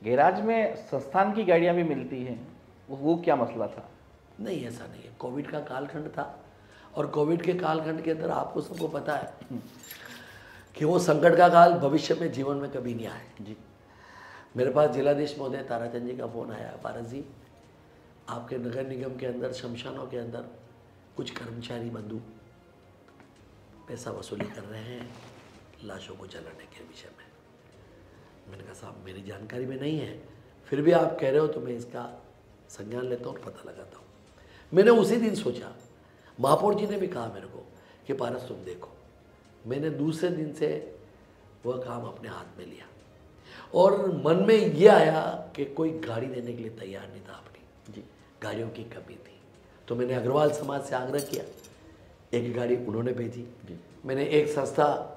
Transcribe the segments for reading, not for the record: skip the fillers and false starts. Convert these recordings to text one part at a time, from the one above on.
Garage में संस्थान की गाड़ियां भी मिलती हैं, वो क्या मसला था? नहीं, ऐसा नहीं है। कोविड का कालखंड था और कोविड के कालखंड के अंदर आपको सबको पता है कि वो संकट का काल भविष्य में जीवन में कभी नहीं आए जी। मेरे पास जिलाधीश महोदय ताराचंद जी का फ़ोन आया, पारस जी आपके नगर निगम के अंदर शमशानों के अंदर कुछ कर्मचारी बंधु पैसा वसूली कर रहे हैं लाशों को जलाने के विषय में। मैंने कहा साहब मेरी जानकारी में नहीं है, फिर भी आप कह रहे हो तो मैं इसका संज्ञान लेता हूँ और पता लगाता हूँ। मैंने उसी दिन सोचा, महापौर जी ने भी कहा मेरे को कि पारस तुम देखो। मैंने दूसरे दिन से वह काम अपने हाथ में लिया और मन में ये आया कि कोई गाड़ी देने के लिए तैयार नहीं था अपनी जी, गाड़ियों की कमी थी। तो मैंने अग्रवाल समाज से आग्रह किया, एक गाड़ी उन्होंने भेजी जी। मैंने एक संस्था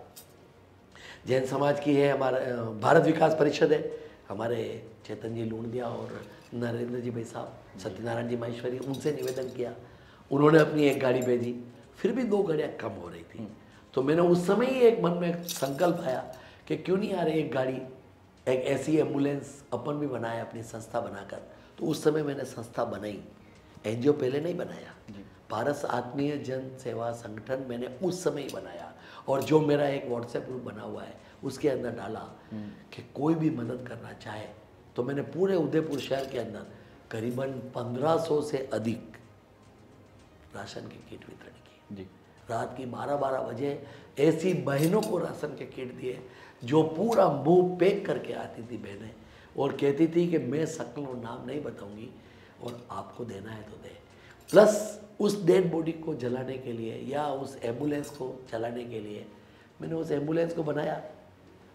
जैन समाज की है, हमारा भारत विकास परिषद है, हमारे चेतन जी लूणदिया और नरेंद्र जी भाई साहब, सत्यनारायण जी माहेश्वरी, उनसे निवेदन किया, उन्होंने अपनी एक गाड़ी भेजी। फिर भी 2 गाड़ियाँ कम हो रही थी। तो मैंने उस समय ही एक मन में संकल्प आया कि क्यों नहीं यार एक गाड़ी, एक ऐसी एम्बुलेंस अपन भी बनाए अपनी संस्था बनाकर। तो उस समय मैंने संस्था बनाई, एनजीओ पहले नहीं बनाया, पारस आत्मीय जन सेवा संगठन मैंने उस समय ही बनाया। और जो मेरा एक व्हाट्सएप ग्रुप बना हुआ है उसके अंदर डाला कि कोई भी मदद करना चाहे तो मैंने पूरे उदयपुर शहर के अंदर करीबन 1500 से अधिक राशन के किट वितरण किए जी। रात की 12-12 बजे ऐसी बहनों को राशन के किट दिए जो पूरा मुंह पैक करके आती थी बहनें और कहती थी कि मैं शक्ल और नाम नहीं बताऊंगी और आपको देना है तो दे। प्लस उस डेड बॉडी को जलाने के लिए या उस एम्बुलेंस को चलाने के लिए मैंने उस एम्बुलेंस को बनाया।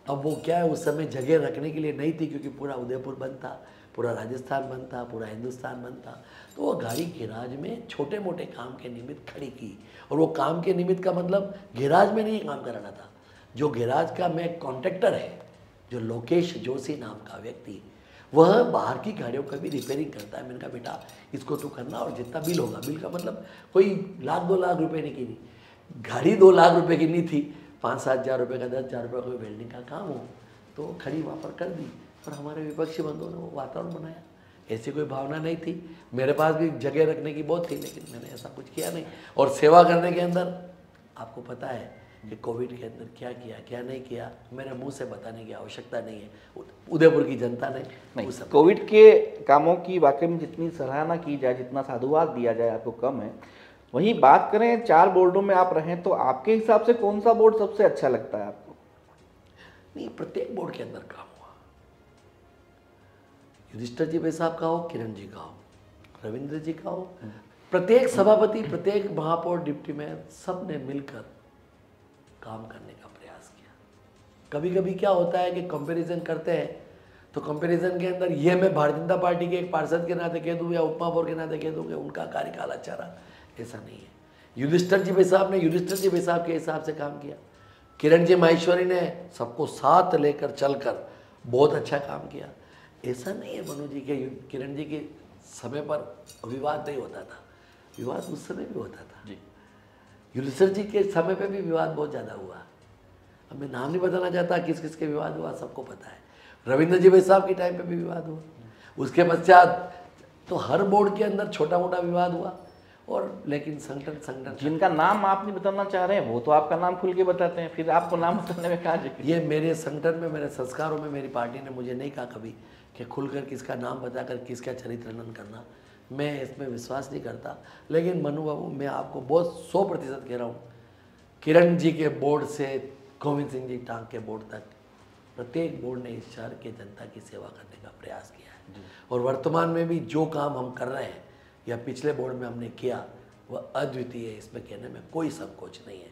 अब वो क्या है, उस समय जगह रखने के लिए नहीं थी क्योंकि पूरा उदयपुर बंद था, पूरा राजस्थान बंद था, पूरा हिंदुस्तान बंद था। तो वो गाड़ी गैराज में छोटे मोटे काम के निमित्त खड़ी की। और वो काम के निमित्त का मतलब गैराज में नहीं काम कराना था। जो गैराज का मैं कॉन्ट्रैक्टर है, जो लोकेश जोशी नाम का व्यक्ति, वह बाहर की गाड़ियों का भी रिपेयरिंग करता है। मैंने कहा बेटा इसको तो करना और जितना बिल होगा, बिल का मतलब कोई 1-2 लाख रुपए नहीं की थी, गाड़ी 2 लाख रुपए की नहीं थी, 5-7 हज़ार रुपये का 10 हज़ार रुपये का कोई वेल्डिंग का काम हो तो खड़ी वहाँ पर कर दी। और हमारे विपक्षी बंधुओं ने वो वातावरण बनाया, ऐसी कोई भावना नहीं थी। मेरे पास भी जगह रखने की बहुत थी लेकिन मैंने ऐसा कुछ किया नहीं। और सेवा करने के अंदर आपको पता है कि कोविड के अंदर क्या किया क्या नहीं किया, मेरे मुंह से बताने की आवश्यकता नहीं है, उदयपुर की जनता ने नहीं। कोविड के कामों की वाकई में जितनी सराहना की जाए, जितना साधुवाद दिया जाए आपको कम है। वहीं बात करें 4 बोर्डों में आप रहें तो आपके हिसाब से कौन सा बोर्ड सबसे अच्छा लगता है आपको? नहीं, प्रत्येक बोर्ड के अंदर काम हुआ। युधिष्ठिर जी भाई साहब का हो, किरण जी का हो, रविंद्र जी का हो, प्रत्येक सभापति, प्रत्येक महापौर, डिप्टी मेयर, सब ने मिलकर काम करने का प्रयास किया। कभी कभी क्या होता है कि कंपैरिजन करते हैं तो कंपैरिजन के अंदर ये मैं भारतीय जनता पार्टी के एक पार्षद के नाते कह दूं या उपमहापौर के नाते कह दूं कि उनका कार्यकाल अच्छा रहा, ऐसा नहीं है। युधिष्ठिर जी भाई साहब ने युधिष्ठिर जी भाई साहब के हिसाब से काम किया, किरण जी माहेश्वरी ने सबको साथ लेकर चलकर बहुत अच्छा काम किया। ऐसा नहीं है मनोज जी के किरण जी के समय पर विवाद नहीं होता था, विवाद उस समय भी होता था जी। युधिष्ठिर जी के समय पे भी विवाद बहुत ज़्यादा हुआ। अब मैं नाम नहीं बताना चाहता किस किस के विवाद हुआ, सबको पता है। रविंद्र जी भाई साहब के टाइम पे भी विवाद हुआ, उसके पश्चात तो हर बोर्ड के अंदर छोटा मोटा विवाद हुआ। और लेकिन संगठन जिनका नाम आप नहीं बताना चाह रहे हैं वो तो आपका नाम खुल के बताते हैं, फिर आपको नाम बताने में कहाँ जिक्र? ये मेरे संगठन में, मेरे संस्कारों में मेरी पार्टी ने मुझे नहीं कहा कभी कि खुलकर किसका नाम बताकर किसका चरित्रहनन करना, मैं इसमें विश्वास नहीं करता। लेकिन मनु बाबू मैं आपको बहुत 100% कह रहा हूँ, किरण जी के बोर्ड से गोविंद सिंह जी टांग के बोर्ड तक प्रत्येक बोर्ड ने इस शहर के जनता की सेवा करने का प्रयास किया है। और वर्तमान में भी जो काम हम कर रहे हैं या पिछले बोर्ड में हमने किया वह अद्वितीय है, इसमें कहने में कोई संकोच नहीं है।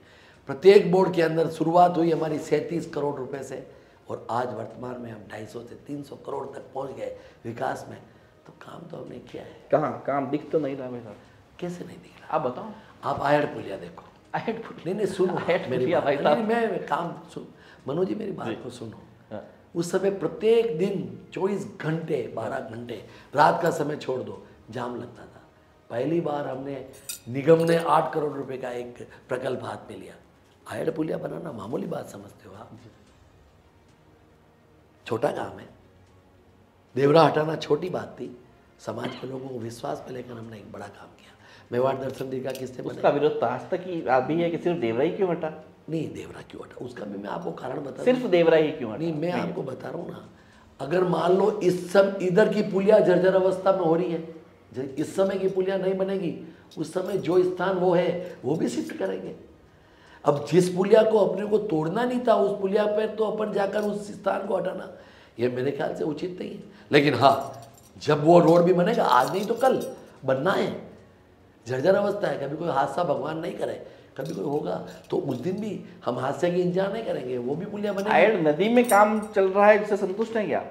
प्रत्येक बोर्ड के अंदर शुरुआत हुई हमारी 37 करोड़ रुपए से और आज वर्तमान में हम 250 से 300 करोड़ तक पहुंच गए विकास में। तो काम तो हमने किया है। कहाँ काम दिख तो नहीं रहा मेरा? कैसे नहीं दिख रहा? आप बताओ। आप आयड़ पुलिया देखो। आयड़ पुलिया? नहीं सुनो मेरी बात, मैं काम सुन मनोज जी, मेरी बात को सुनो। उस समय प्रत्येक दिन 24 घंटे 12 घंटे, रात का समय छोड़ दो, जाम लगता था। पहली बार हमने निगम ने 8 करोड़ रुपए का एक प्रकल्प हाथ में लिया। आयड़ पुलिया बनाना मामूली बात समझते हो आप? छोटा काम है। देवरा हटाना छोटी बात थी। समाज के लोगों को विश्वास में लेकर हमने एक बड़ा काम किया। मेवाड़ दर्शन दीर्घा किसने उसका विरोध तो आज तक ही अभी है कि सिर्फ देवरा ही क्यों हटा? नहीं, देवरा क्यों हटा उसका भी मैं आपको कारण बता सिर्फ देवरा ही क्यों हटा? नहीं, मैं आपको बता रहा हूँ ना, अगर मान लो इस सब इधर की पुलिया जर्जर अवस्था में हो रही है, इस समय की पुलिया नहीं बनेगी, उस समय जो स्थान वो है वो भी शिफ्ट करेंगे। अब जिस पुलिया को अपने को तोड़ना नहीं था उस पुलिया पर तो अपन जाकर उस स्थान को हटाना, ये मेरे ख्याल से उचित नहीं है। लेकिन हाँ, जब वो रोड भी बनेगा, आज नहीं तो कल बनना है। जर्जर अवस्था है, कभी कोई हादसा भगवान नहीं करे, कभी कोई होगा तो उस दिन भी हम हादसे की इंतजार नहीं करेंगे, वो भी पुलिया बनेगी। आयड़ नदी में काम चल रहा है, जिससे संतुष्ट हैं क्या?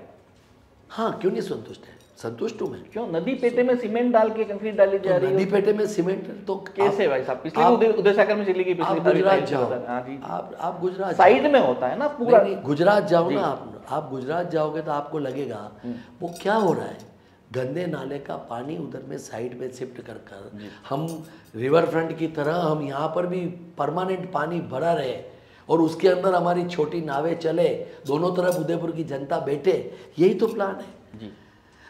हाँ, क्यों नहीं संतुष्ट है? संतुष्ट हूँ मैं। क्यों? नदी पेटे में सीमेंट डाल के कंक्रीट डाली जा रही है। नदी पेटे में सीमेंट तो कैसे भाई साहब? पिछले उदय सागर में चली गई, पिछली आप गुजरात जाओ, हाँ जी, आप गुजरात साइड में होता है ना पूरा। नहीं, गुजरात जाओ ना आप गुजरात जाओगे तो आपको लगेगा वो क्या हो रहा है। गंदे नाले का पानी उधर में साइड में शिफ्ट कर कर हम रिवर फ्रंट की तरह हम यहाँ पर भी परमानेंट पानी भरा रहे और उसके अंदर हमारी छोटी नावें चले, दोनों तरफ उदयपुर की जनता बैठे, यही तो प्लान है जी।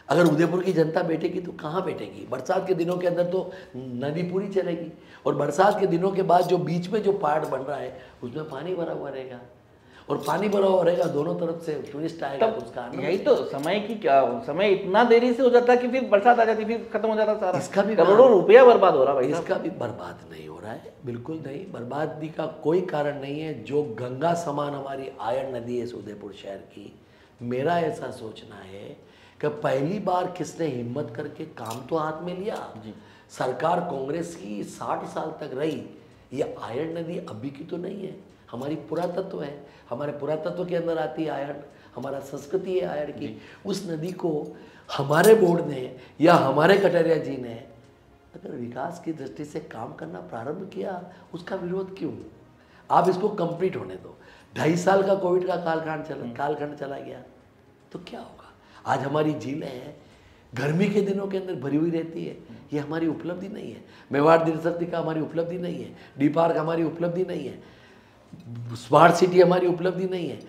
अगर उदयपुर की जनता बैठेगी तो कहाँ बैठेगी? बरसात के दिनों के अंदर तो नदी पूरी चलेगी और बरसात के दिनों के बाद जो बीच में जो पार्ट बन रहा है उसमें पानी भरा हुआ रहेगा और पानी भरा हुआ रहेगा, दोनों तरफ से टूरिस्ट आएगा तो उसका आनंद। यही तो समय की क्या, समय इतना देरी से हो जाता है कि फिर बरसात आ जाती, फिर खत्म हो जाता सारा। इसका भी करोड़ों रुपया बर्बाद हो रहा है भाई। इसका भी बर्बाद नहीं हो रहा है, बिल्कुल नहीं। बर्बादी का कोई कारण नहीं है। जो गंगा समान हमारी आयड़ नदी है उदयपुर शहर की, मेरा ऐसा सोचना है कि पहली बार किसने हिम्मत करके काम तो हाथ में लिया। सरकार कांग्रेस की 60 साल तक रही, ये आयड़ नदी अभी की तो नहीं है, हमारी पुरातत्व है, हमारे पुरातत्व के अंदर आती है आयड़, हमारा संस्कृति है आयड़ की। उस नदी को हमारे बोर्ड ने या हमारे कटारिया जी ने अगर विकास की दृष्टि से काम करना प्रारंभ किया, उसका विरोध क्यों? आप इसको कंप्लीट होने दो। 2.5 साल का कोविड का कालखंड चला गया तो क्या होगा? आज हमारी झीलें हैं, गर्मी के दिनों के अंदर भरी हुई रहती है, ये हमारी उपलब्धि नहीं है। मेवाड़ दीर्घा का हमारी उपलब्धि नहीं है, डी पार्क हमारी उपलब्धि नहीं है, स्मार्ट सिटी हमारी उपलब्धि नहीं है,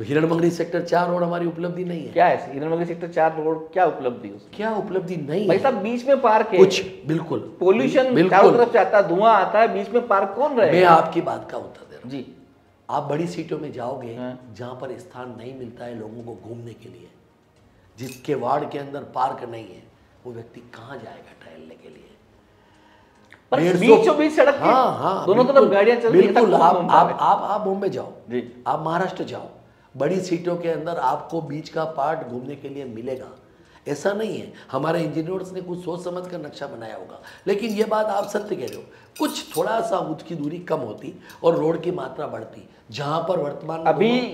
हिरणमंगरी सेक्टर 4 रोड हमारी उपलब्धि नहीं है। क्या है हिरणमंगरी सेक्टर 4 रोड? क्या उपलब्धि है? क्या उपलब्धि नहीं भाई है साहब? बीच में पार्क है कुछ, बिल्कुल पोल्यूशन चारों तरफ से आता है, धुआं आता है, बीच में पार्क कौन रहे? मैं आपकी बात का उत्तर दे रहा हूँ जी। आप बड़ी सीटों में जाओगे जहां पर स्थान नहीं मिलता है लोगों को घूमने के लिए, जिसके वार्ड के अंदर पार्क नहीं है, वो व्यक्ति कहाँ जाएगा टहलने के लिए? पर बीचों बीच सड़क के दोनों तरफ गाड़ियां चल रही हैं। बिल्कुल। आप बॉम्बे जाओ, आप महाराष्ट्र जाओ, बड़ी सीटों के अंदर आपको बीच का पार्ट घूमने के लिए मिलेगा। ऐसा नहीं है हमारे इंजीनियर्स ने कुछ सोच समझ कर नक्शा बनाया होगा, लेकिन ये बात आप सत्य कह रहे हो, कुछ थोड़ा सा उसकी दूरी कम होती और रोड की मात्रा बढ़ती। जहां पर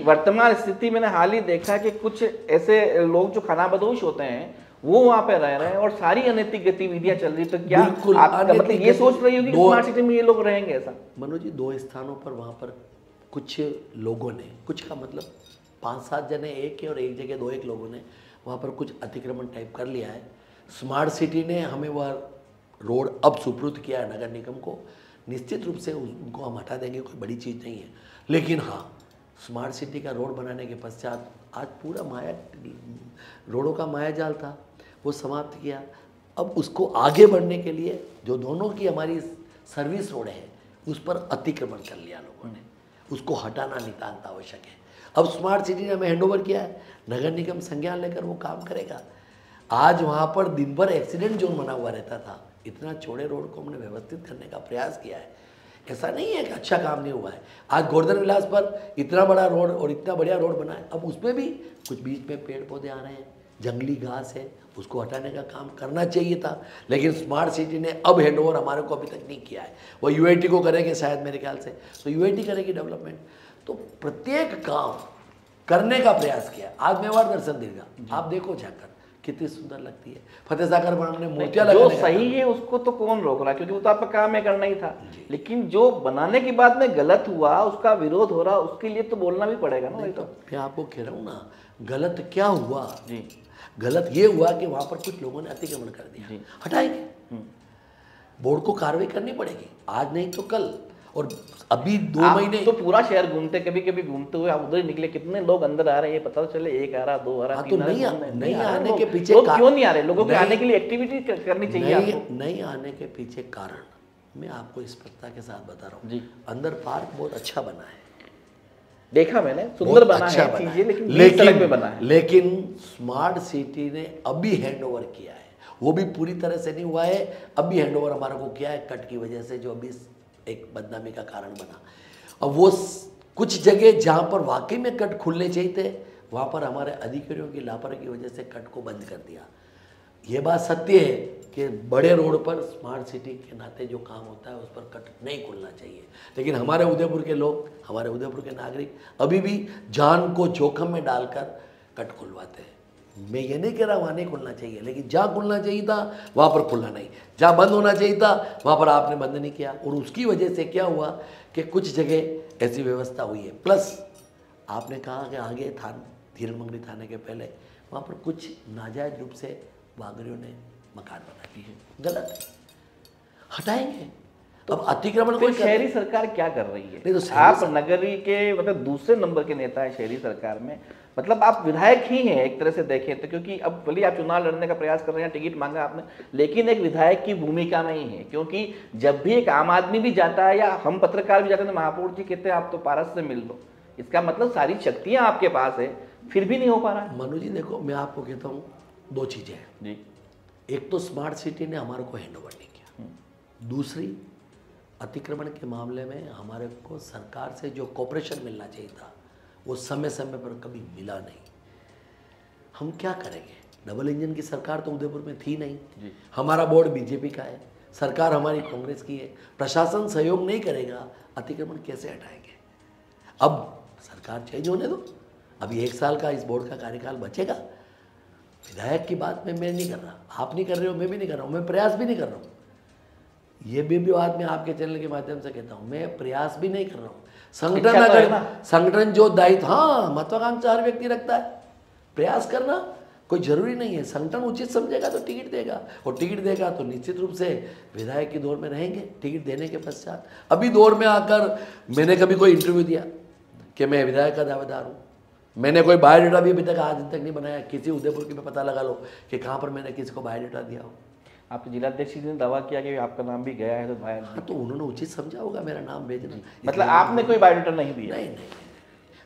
वर्तमान स्थिति मैंने हाल ही देखा कि कुछ ऐसे लोग जो खानाबदोश होते हैं वो वहां पे रह रहे हैं और सारी अनैतिक गतिविधियां चल रही। तो क्या आप मतलब ये सोच रही होगी कि स्मार्ट सिटी में ये लोग रहेंगे? ऐसा मनोज जी, 2 स्थानों पर वहां पर कुछ लोगों ने, कुछ का मतलब 5-7 जने एक है और एक जगह 2-1 लोगों ने वहाँ पर कुछ अतिक्रमण टाइप कर लिया है। स्मार्ट सिटी ने हमें वह रोड अब सुपुर्द किया है नगर निगम को, निश्चित रूप से उनको हम हटा देंगे, कोई बड़ी चीज़ नहीं है। लेकिन हाँ, स्मार्ट सिटी का रोड बनाने के पश्चात आज पूरा रोडों का माया जाल था वो समाप्त किया। अब उसको आगे बढ़ने के लिए जो दोनों की हमारी सर्विस रोड है उस पर अतिक्रमण कर लिया लोगों ने, उसको हटाना नितांत आवश्यक है। अब स्मार्ट सिटी ने हमें हैंडओवर किया है, नगर निगम संज्ञान लेकर वो काम करेगा। आज वहाँ पर दिन भर एक्सीडेंट जोन बना हुआ रहता था, इतना चौड़े रोड को हमने व्यवस्थित करने का प्रयास किया है। ऐसा नहीं है कि अच्छा काम नहीं हुआ है। आज गोवर्धन विलास पर इतना बड़ा रोड और इतना बढ़िया रोड बना है, अब उसमें भी कुछ बीच में पेड़ पौधे आ रहे हैं, जंगली घास है, उसको हटाने का काम करना चाहिए था। लेकिन स्मार्ट सिटी ने अब हैंडओवर हमारे को अभी तक नहीं किया है, वो यूआईटी को करेंगे शायद मेरे ख्याल से, तो यूआईटी करेगी डेवलपमेंट। तो प्रत्येक काम करने का प्रयास किया। आज मेवाड़ दर्शन दीर्घा आप देखो जाकर कितनी सुंदर लगती है। फतेह सागर में हमने मूर्तियां लगाने जो सही है उसको तो कौन रोक रहा, क्योंकि वो तो आपका काम है, करना ही था। लेकिन जो बनाने की बाद में गलत हुआ, उसका विरोध हो रहा, उसके लिए तो बोलना भी पड़ेगा ना। तो मैं आपको कह रहा हूँ ना, गलत क्या हुआ जी, गलत ये हुआ कि वहाँ पर कुछ लोगों ने अतिक्रमण कर दिया, हटाएंगे, बोर्ड को कार्रवाई करनी पड़ेगी, आज नहीं तो कल। और अभी 2 महीने तो पूरा शहर घूमते, कभी कभी घूमते हुए आप उधर निकले, कितने लोग अंदर आ रहे हैं ये पता तो चले, 1 आ रहा, 2 आ रहा, 3 तो आ रहा, नहीं आने के पीछे लोग क्यों नहीं आ रहे? लोगों के आने के लिए एक्टिविटी करनी चाहिए। नहीं आने के पीछे कारण मैं आपको स्पष्टता के साथ बता रहा हूँ। जी, अंदर पार्क बहुत अच्छा बना है, देखा मैंने, सुंदर बना अच्छा है चीजें, लेकिन सड़क पे बना है। लेकिन स्मार्ट सिटी ने अभी हैंडओवर किया है, वो भी पूरी तरह से नहीं हुआ है, अभी हैंडओवर हमारे को किया है कट की वजह से, जो अभी एक बदनामी का कारण बना। और वो कुछ जगह जहाँ पर वाकई में कट खुलने चाहिए थे, वहाँ पर हमारे अधिकारियों की लापरवाही की वजह से कट को बंद कर दिया। ये बात सत्य है कि बड़े रोड पर स्मार्ट सिटी के नाते जो काम होता है उस पर कट नहीं खुलना चाहिए, लेकिन हमारे उदयपुर के लोग, हमारे उदयपुर के नागरिक अभी भी जान को जोखिम में डालकर कट खुलवाते हैं। मैं ये नहीं कह रहा वहाँ नहीं खुलना चाहिए, लेकिन जहाँ खुलना चाहिए था वहाँ पर खुलना नहीं, जहाँ बंद होना चाहिए था वहाँ पर आपने बंद नहीं किया। और उसकी वजह से क्या हुआ कि कुछ जगह ऐसी व्यवस्था हुई है। प्लस आपने कहा कि आगे धीरन मंगरी थाने के पहले वहाँ पर कुछ नाजायज रूप से वागरियों ने मकान बना दिए, गलत है, हटाएंगे। तो अब अतिक्रमण कोई शहरी सरकार क्या कर रही है? नहीं तो आप नगरी के मतलब दूसरे नंबर के नेता है शहरी सरकार में, मतलब आप विधायक ही हैं एक तरह से देखें तो, क्योंकि अब भले आप चुनाव लड़ने का प्रयास कर रहे हैं, टिकट मांगा आपने, लेकिन एक विधायक की भूमिका में ही है। क्योंकि जब भी एक आम आदमी भी जाता है या हम पत्रकार भी जाते हैं तो महापौर जी कहते हैं आप तो पारस से मिल लो, इसका मतलब सारी शक्तियां आपके पास है, फिर भी नहीं हो पा रहा है। मनु जी देखो, मैं आपको कहता हूँ 2 चीज़ें हैं जी। एक तो स्मार्ट सिटी ने हमारे को हैंड ओवर नहीं किया, दूसरी अतिक्रमण के मामले में हमारे को सरकार से जो कोऑपरेशन मिलना चाहिए था वो समय समय पर कभी मिला नहीं। हम क्या करेंगे, डबल इंजन की सरकार तो उदयपुर में थी नहीं जी। हमारा बोर्ड बीजेपी का है, सरकार हमारी कांग्रेस की है, प्रशासन सहयोग नहीं करेगा, अतिक्रमण कैसे हटाएंगे? अब सरकार चेंज होने दो, अभी 1 साल का इस बोर्ड का कार्यकाल बचेगा। विधायक की बात में मैं नहीं कर रहा, आप नहीं कर रहे हो, मैं भी नहीं कर रहा हूँ, मैं प्रयास भी नहीं कर रहा हूँ। ये भी बात मैं आपके चैनल के माध्यम से कहता हूँ, मैं प्रयास भी नहीं कर रहा हूँ। संगठन अगर संगठन जो दायित्व, हाँ, महत्वाकांक्षा हर व्यक्ति रखता है, प्रयास करना कोई जरूरी नहीं है। संगठन उचित समझेगा तो टिकट देगा, और टिकट देगा तो निश्चित रूप से विधायक की दौर में रहेंगे। टिकट देने के पश्चात अभी दौर में आकर मैंने कभी कोई इंटरव्यू दिया कि मैं विधायक का दावेदार हूँ? मैंने कोई बायोडाटा भी अभी तक आज तक नहीं बनाया। किसी उदयपुर की पता लगा लो कि कहाँ पर मैंने किसी को बायोडाटा दिया हो। आप जिलाध्यक्ष ने दावा किया कि आपका नाम भी गया है, तो भाई हाँ, तो उन्होंने उचित समझा होगा मेरा नाम भेजना। मतलब आपने कोई बायोडाटा नहीं दिया? नहीं,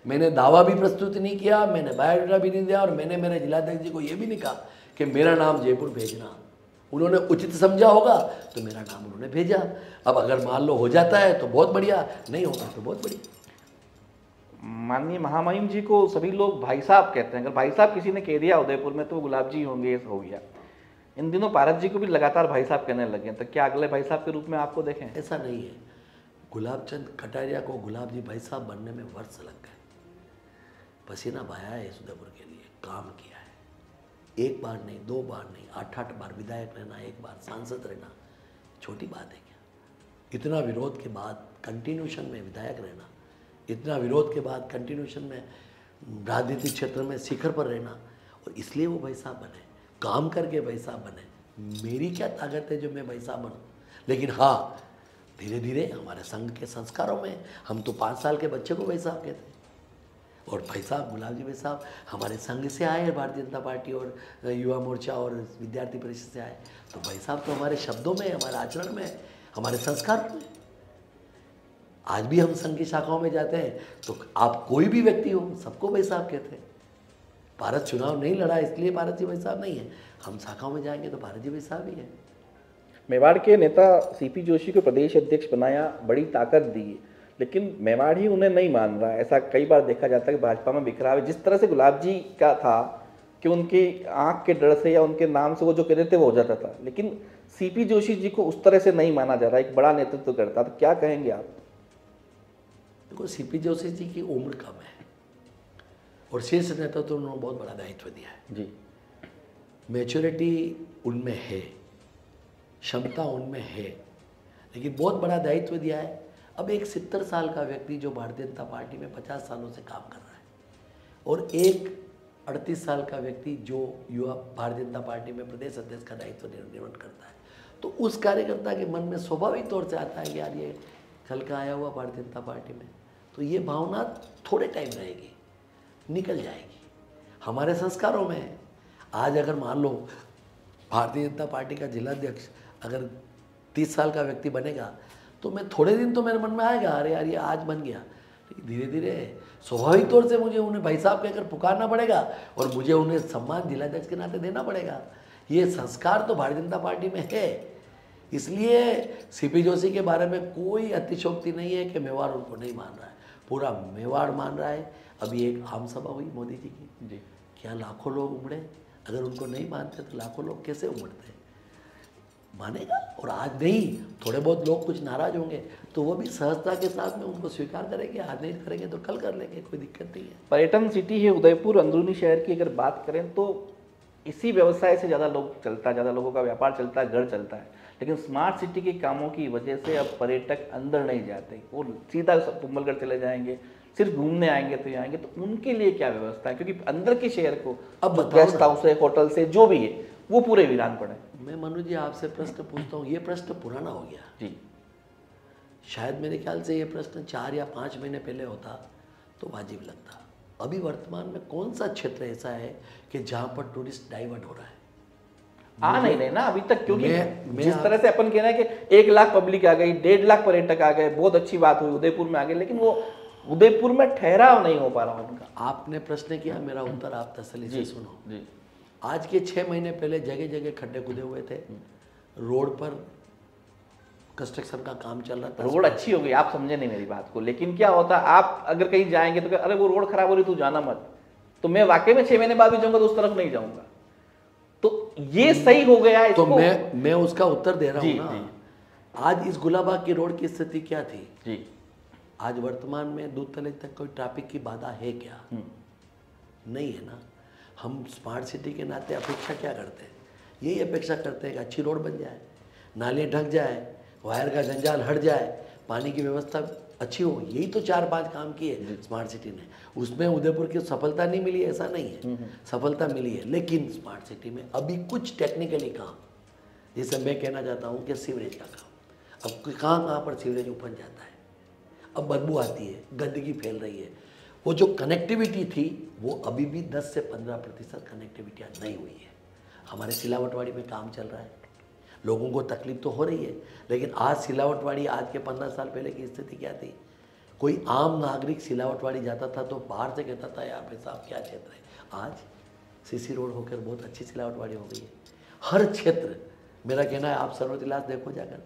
मैंने दावा भी प्रस्तुत नहीं किया, मैंने बायोडाटा भी नहीं दिया, और मैंने मेरे जिलाध्यक्ष जी को ये भी नहीं कहा कि मेरा नाम जयपुर भेजना। उन्होंने उचित समझा होगा तो मेरा नाम उन्होंने भेजा। अब अगर मान लो हो जाता है तो बहुत बढ़िया, नहीं होगा तो बहुत बढ़िया। माननीय महामहिम जी को सभी लोग भाई साहब कहते हैं, अगर भाई साहब किसी ने कह दिया उदयपुर में तो वो गुलाब जी होंगे, ये हो गया। इन दिनों पारस जी को भी लगातार भाई साहब कहने लगे, तो क्या अगले भाई साहब के रूप में आपको देखें? ऐसा नहीं है, गुलाब चंद कटारिया को गुलाब जी भाई साहब बनने में वर्ष लग गए, पसीना बहाया है इस उदयपुर के लिए, काम किया है। 1 बार नहीं, 2 बार नहीं, 8-8 बार विधायक रहना, 1 बार सांसद रहना छोटी बात है क्या? इतना विरोध के बाद कंटिन्यूशन में विधायक रहना, इतना विरोध के बाद कंटिन्यूशन में राजनीतिक क्षेत्र में शिखर पर रहना, और इसलिए वो भाई साहब बने, काम करके भाई साहब बने। मेरी क्या ताकत है जो मैं भाई साहब बनूं? लेकिन हाँ, धीरे धीरे हमारे संघ के संस्कारों में हम तो 5 साल के बच्चे को भाई साहब कहते हैं, और भाई साहब गुलाब जी भाई साहब हमारे संघ से आए, भारतीय जनता पार्टी और युवा मोर्चा और विद्यार्थी परिषद से आए, तो भाई साहब तो हमारे शब्दों में, हमारे आचरण में, हमारे संस्कार में। आज भी हम संघ की शाखाओं में जाते हैं तो आप कोई भी व्यक्ति हो, सबको भाई साहब कहते हैं। भारत चुनाव नहीं लड़ा इसलिए भारत जी भाई साहब नहीं है, हम शाखाओं में जाएंगे तो भारत जी भाई साहब ही है। मेवाड़ के नेता सीपी जोशी को प्रदेश अध्यक्ष बनाया, बड़ी ताकत दी, लेकिन मेवाड़ ही उन्हें नहीं मान रहा। ऐसा कई बार देखा जाता है कि भाजपा में बिखराव है। जिस तरह से गुलाब जी का था कि उनकी आंख के डर से या उनके नाम से वो जो कहते थे वो हो जाता था, लेकिन सीपी जोशी जी को उस तरह से नहीं माना जा रहा, एक बड़ा नेतृत्व करता, तो क्या कहेंगे आप? देखो, सीपी जोशी जी की उम्र कम है और शीर्ष नेता तो उन्होंने बहुत बड़ा दायित्व दिया है जी। मैच्योरिटी उनमें है, क्षमता उनमें है, लेकिन बहुत बड़ा दायित्व दिया है। अब एक 70 साल का व्यक्ति जो भारतीय जनता पार्टी में 50 सालों से काम कर रहा है, और एक 38 साल का व्यक्ति जो युवा भारतीय जनता पार्टी में प्रदेश अध्यक्ष का दायित्व निर्वहन करता है, तो उस कार्यकर्ता के मन में स्वाभाविक तौर से आता है कि यार ये कल का आया हुआ भारतीय जनता पार्टी में, तो ये भावना थोड़े टाइम रहेगी, निकल जाएगी। हमारे संस्कारों में है। आज अगर मान लो भारतीय जनता पार्टी का जिलाध्यक्ष अगर 30 साल का व्यक्ति बनेगा, तो मैं थोड़े दिन तो मेरे मन में आएगा, अरे यार ये आज बन गया, धीरे धीरे स्वाभाविक तौर से मुझे उन्हें भाई साहब कहकर पुकारना पड़ेगा और मुझे उन्हें सम्मान जिलाध्यक्ष के नाते देना पड़ेगा। ये संस्कार तो भारतीय जनता पार्टी में है। इसलिए सीपी जोशी के बारे में कोई अतिशयोक्ति नहीं है कि मेवाड़ उनको नहीं मान रहा है, पूरा मेवाड़ मान रहा है। अभी एक आम सभा हुई मोदी जी की, जी, क्या लाखों लोग उमड़े? अगर उनको नहीं मानते तो लाखों लोग कैसे उमड़ते? मानेगा। और आज नहीं, थोड़े बहुत लोग कुछ नाराज होंगे तो वो भी सहजता के साथ में उनको स्वीकार करेंगे, आज नहीं करेंगे तो कल कर लेंगे, कोई दिक्कत नहीं है। पर्यटन सिटी है उदयपुर, अंदरूनी शहर की अगर बात करें तो इसी व्यवसाय से ज़्यादा लोग चलता है, ज़्यादा लोगों का व्यापार चलता है, घर चलता है। लेकिन स्मार्ट सिटी के कामों की वजह से अब पर्यटक अंदर नहीं जाते, वो सीधा कुंभलगढ़ चले जाएंगे, सिर्फ घूमने आएंगे तो आएंगे। तो उनके लिए क्या व्यवस्था है? क्योंकि अंदर के शहर को अब गेस्ट हाउस है, होटल से जो भी है वो पूरे वीरान पड़े। मैं मनु जी आपसे प्रश्न पूछता हूँ, ये प्रश्न पुराना हो गया जी। शायद मेरे ख्याल से ये प्रश्न 4 या 5 महीने पहले होता तो वाजिब लगता। अभी वर्तमान में कौन सा क्षेत्र ऐसा है कि जहाँ पर टूरिस्ट डाइवर्ट हो रहा है? आ नहीं रहे ना अभी तक, क्योंकि जिस तरह से अपन कह रहे हैं कि 1 लाख पब्लिक आ गई, 1.5 लाख पर्यटक आ गए, बहुत अच्छी बात हुई, उदयपुर में आ गए, लेकिन वो उदयपुर में ठहराव नहीं हो पा रहा उनका। आपने प्रश्न किया, मेरा उत्तर आप तसल्ली से सुनो। जी। आज के 6 महीने पहले जगह जगह खड्डे खुदे हुए थे, रोड पर कंस्ट्रक्शन का काम चल रहा था। रोड अच्छी हो गई, आप समझे नहीं मेरी बात को। लेकिन क्या होता, आप अगर कहीं जाएंगे तो अरे वो रोड खराब हो रही, तू जाना मत, तो मैं वाकई में 6 महीने बाद भी जाऊंगा तो उस तरफ नहीं जाऊंगा। तो ये सही हो गया तो मैं उसका उत्तर दे रहा हूँ ना। आज इस गुलाबाग की रोड की स्थिति क्या थी जी? आज वर्तमान में दूध तले तक कोई ट्रैफिक की बाधा है क्या? नहीं है ना। हम स्मार्ट सिटी के नाते अपेक्षा क्या करते हैं? यही अपेक्षा करते हैं कि अच्छी रोड बन जाए, नालियाँ ढक जाए, वायर का जंजाल हट जाए, पानी की व्यवस्था अच्छी हो। यही तो 4-5 काम किए स्मार्ट सिटी ने। उसमें उदयपुर की सफलता नहीं मिली ऐसा नहीं है, सफलता मिली है। लेकिन स्मार्ट सिटी में अभी कुछ टेक्निकली काम, जैसे मैं कहना चाहता हूँ कि सीवरेज का काम, अब कहाँ पर सीवरेज उपज जाता है, अब बदबू आती है, गंदगी फैल रही है। वो जो कनेक्टिविटी थी वो अभी भी 10 से 15% कनेक्टिविटी नहीं हुई है। हमारे सिलावटवाड़ी में काम चल रहा है, लोगों को तकलीफ तो हो रही है, लेकिन आज सिलावटवाड़ी आज के 15 साल पहले की स्थिति क्या थी? कोई आम नागरिक सिलावटवाड़ी जाता था तो बाहर से कहता था यार भाई साहब क्या क्षेत्र है। आज सीसी रोड होकर बहुत अच्छी सिलावटवाड़ी हो गई है। हर क्षेत्र, मेरा कहना है आप सर्वतिलास देखो जाकर,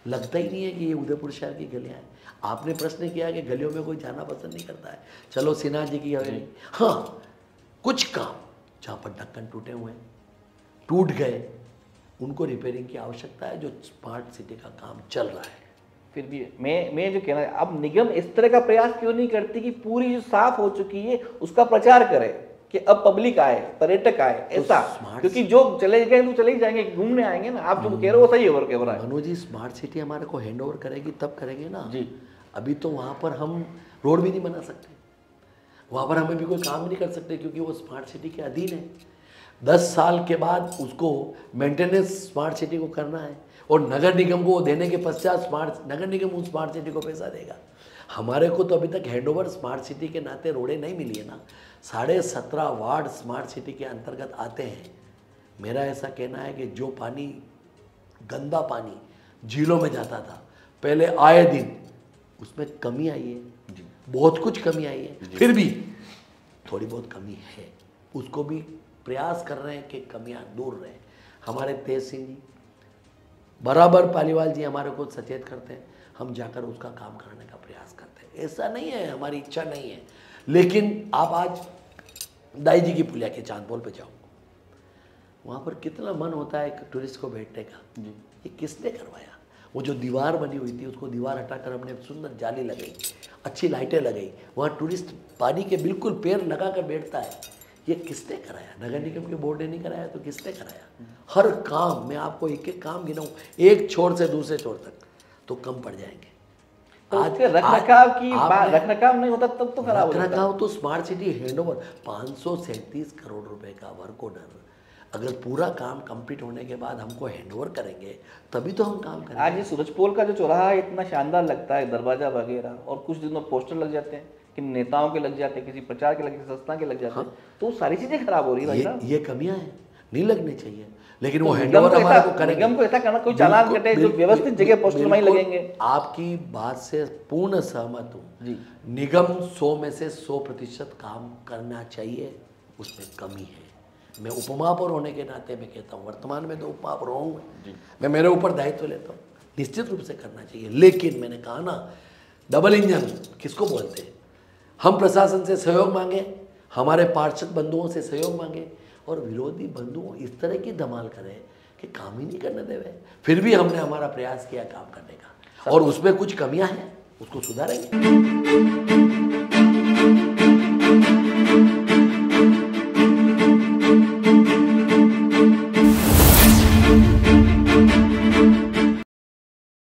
लगता ही नहीं है कि ये उदयपुर शहर की गलियाँ हैं। आपने प्रश्न किया कि गलियों में कोई जाना पसंद नहीं करता है, चलो सिन्हा जी की हवेली, हाँ कुछ काम जहाँ पर ढक्कन टूटे हुए हैं, टूट गए, उनको रिपेयरिंग की आवश्यकता है, जो स्मार्ट सिटी का काम चल रहा है। फिर भी मैं जो कहना है, अब निगम इस तरह का प्रयास क्यों नहीं करती कि पूरी जो साफ हो चुकी है उसका प्रचार करे कि अब पब्लिक आए, पर्यटक आए, ऐसा। क्योंकि जो चले गए तो चले ही जाएंगे, घूमने आएंगे ना। आप जो कह रहे हो वो सही हो रहा है। मनोज जी, स्मार्ट सिटी हमारे को हैंड ओवर करेगी तब करेंगे ना जी। अभी तो वहाँ पर हम रोड भी नहीं बना सकते, वहाँ पर हमें भी कोई काम नहीं कर सकते, क्योंकि वो स्मार्ट सिटी के अधीन है। 10 साल के बाद उसको मेंटेनेंस स्मार्ट सिटी को करना है, और नगर निगम को देने के पश्चात नगर निगम उस स्मार्ट सिटी को पैसा देगा। हमारे को तो अभी तक हैंडओवर स्मार्ट सिटी के नाते रोडें नहीं मिली है ना। 17.5 वार्ड स्मार्ट सिटी के अंतर्गत आते हैं। मेरा ऐसा कहना है कि जो पानी, गंदा पानी झीलों में जाता था पहले आए दिन, उसमें कमी आई है, बहुत कुछ कमी आई है। फिर भी थोड़ी बहुत कमी है, उसको भी प्रयास कर रहे हैं कि कमियां दूर रहे। हमारे तेज सिंह जी बराबर, पालीवाल जी हमारे को सचेत करते हैं, हम जाकर उसका काम करने का प्रयास करते हैं। ऐसा नहीं है हमारी इच्छा नहीं है, लेकिन आप आज दाई जी की पुलिया के चांदपोल पे जाओ, वहाँ पर कितना मन होता है एक टूरिस्ट को बैठने का। ये किसने करवाया? वो जो दीवार बनी हुई थी उसको दीवार हटाकर हमने सुंदर जाली लगाई, अच्छी लाइटें लगाई, वहाँ टूरिस्ट पानी के बिल्कुल पैर लगा कर बैठता है। ये किसने कराया? नगर निगम के बोर्ड ने नहीं कराया तो किसने कराया? हर काम, मैं आपको एक एक काम गिनाऊँ, एक छोर से दूसरे छोर तक, तो कम पड़ जाएंगे। उसके रखरखाव की रखरखाव नहीं होता तब तो खराब हो जाता है। रखरखाव तो स्मार्ट सिटी हैंडओवर 537 करोड़ रुपए का वर्क ऑर्डर, अगर पूरा काम कंप्लीट होने के बाद हमको हैंडओवर करेंगे तभी तो हम काम करेंगे। आज ये सूरजपोल का जो चौराहा है इतना शानदार लगता है, दरवाजा वगैरह, और कुछ दिनों पोस्टर लग जाते हैं कि नेताओं के लग जाते हैं, किसी प्रचार के लग जाते हैं, संस्था के लग जाते हैं, तो सारी चीजें खराब हो रही है भाई साहब। ये कमियां हैं, नहीं लगनी चाहिए, लेकिन वो हैंडओवर हमारे को करेंगे। निगम को ऐसा करना, कोई चालान कटे, जो व्यवस्थित जगह पोस्टर वहीं लगेंगे। आपकी बात से पूर्ण सहमत हूँ। निगम 100 में से 100% काम करना चाहिए, उसमें कमी है। मैं उपमहापौर होने के नाते मैं कहता हूँ, वर्तमान में तो उपमहापौर हूँ मैं, मेरे ऊपर दायित्व लेता हूँ, निश्चित रूप से करना चाहिए। लेकिन मैंने कहा ना, डबल इंजन किसको बोलते हैं? हम प्रशासन से सहयोग मांगे, हमारे पार्षद बंधुओं से सहयोग मांगे, और विरोधी बंधुओं इस तरह की धमाल करें कि काम ही नहीं करने देवे। फिर भी हमने हमारा प्रयास किया काम करने का, और उसमें कुछ कमियां हैं, उसको सुधारेंगे।